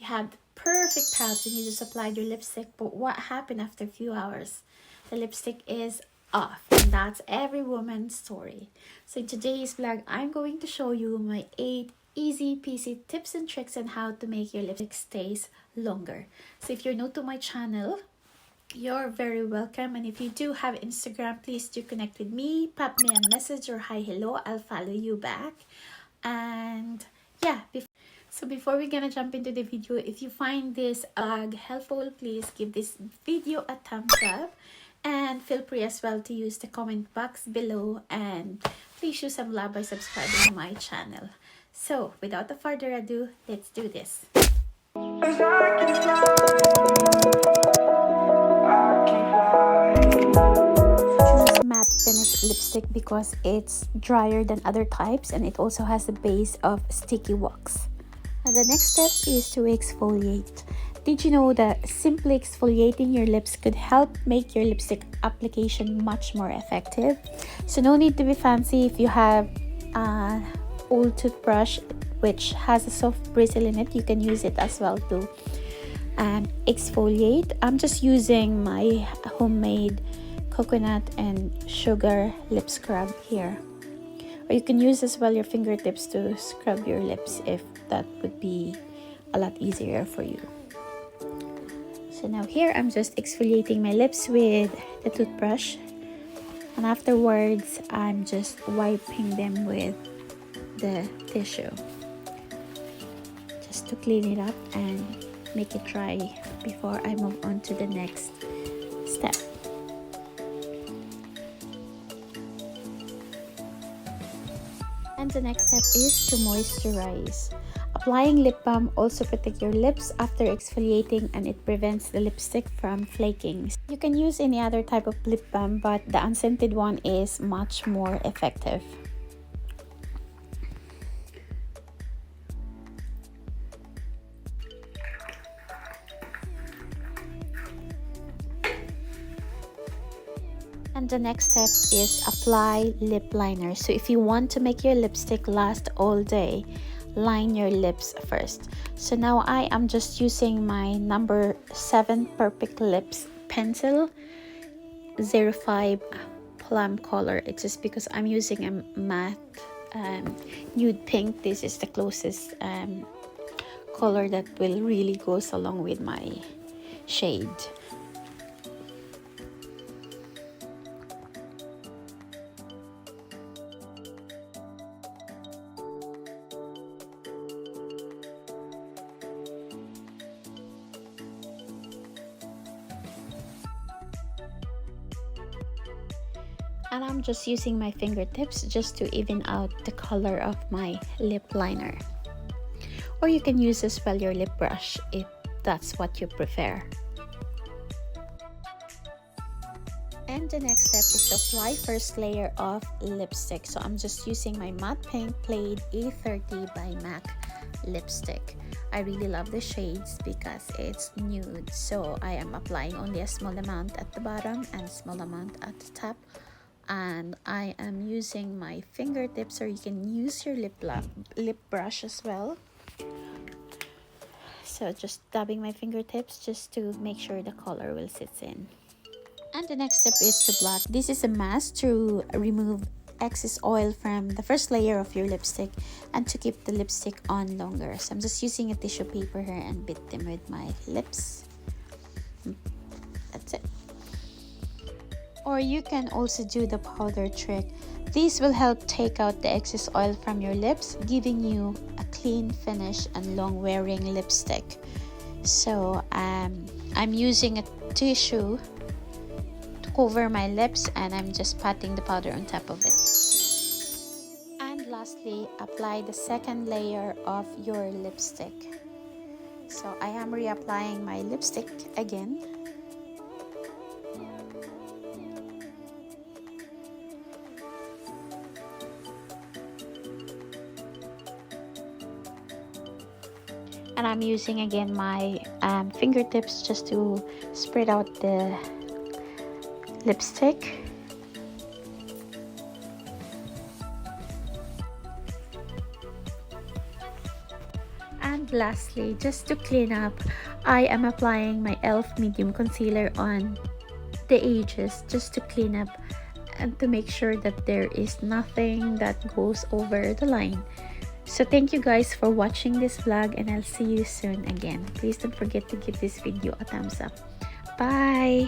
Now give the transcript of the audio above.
have the perfect pouch and you just applied your lipstick, but what happened after a few hours? The lipstick is off, and that's every woman's story. So in today's vlog, I'm going to show you my 8 easy peasy tips and tricks on how to make your lipstick stays longer. So if you're new to my channel, you're very welcome, and if you do have Instagram, please do connect with me, pop me a message or hi hello, I'll follow you back. And yeah, before we're gonna jump into the video, if you find this vlog helpful, please give this video a thumbs up, and feel free as well to use the comment box below, and please show some love by subscribing to my channel. So without further ado, let's do this. Choose matte finish lipstick because it's drier than other types, and it also has a base of sticky wax. And the next step is to exfoliate. Did you know that simply exfoliating your lips could help make your lipstick application much more effective? So no need to be fancy. If you have an old toothbrush which has a soft bristle in it, you can use it as well to exfoliate. I'm just using my homemade coconut and sugar lip scrub here, or you can use as well your fingertips to scrub your lips if that would be a lot easier for you. So now here I'm just exfoliating my lips with the toothbrush, and afterwards I'm just wiping them with the tissue just to clean it up and make it dry before I move on to the next step. And the next step is to moisturize. Applying lip balm also protects your lips after exfoliating, and it prevents the lipstick from flaking. You can use any other type of lip balm, but the unscented one is much more effective. And the next step is apply lip liner. So if you want to make your lipstick last all day, line your lips first. So now I am just using my number 7 Perfect Lips pencil 05 plum color. It's just because I'm using a matte nude pink. This is the closest color that will really goes along with my shade. And I'm just using my fingertips just to even out the color of my lip liner. Or you can use as well your lip brush if that's what you prefer. And the next step is to apply first layer of lipstick. So I'm just using my matte pink Plaid A30 by MAC lipstick. I really love the shades because it's nude. So I am applying only a small amount at the bottom and a small amount at the top. And I am using my fingertips, or you can use your lip brush as well. So just dabbing my fingertips just to make sure the color will sit in. And the next step is to blot. This is a mask to remove excess oil from the first layer of your lipstick and to keep the lipstick on longer. So I'm just using a tissue paper here and bit them with my lips. That's it. Or you can also do the powder trick. This will help take out the excess oil from your lips, giving you a clean finish and long wearing lipstick. So I'm using a tissue to cover my lips, and I'm just patting the powder on top of it. And lastly, apply the second layer of your lipstick. So I am reapplying my lipstick again. And I'm using again my fingertips just to spread out the lipstick. And lastly, just to clean up, I am applying my e.l.f. medium concealer on the edges just to clean up and to make sure that there is nothing that goes over the line. So thank you guys for watching this vlog, and I'll see you soon again. Please don't forget to give this video a thumbs up. Bye!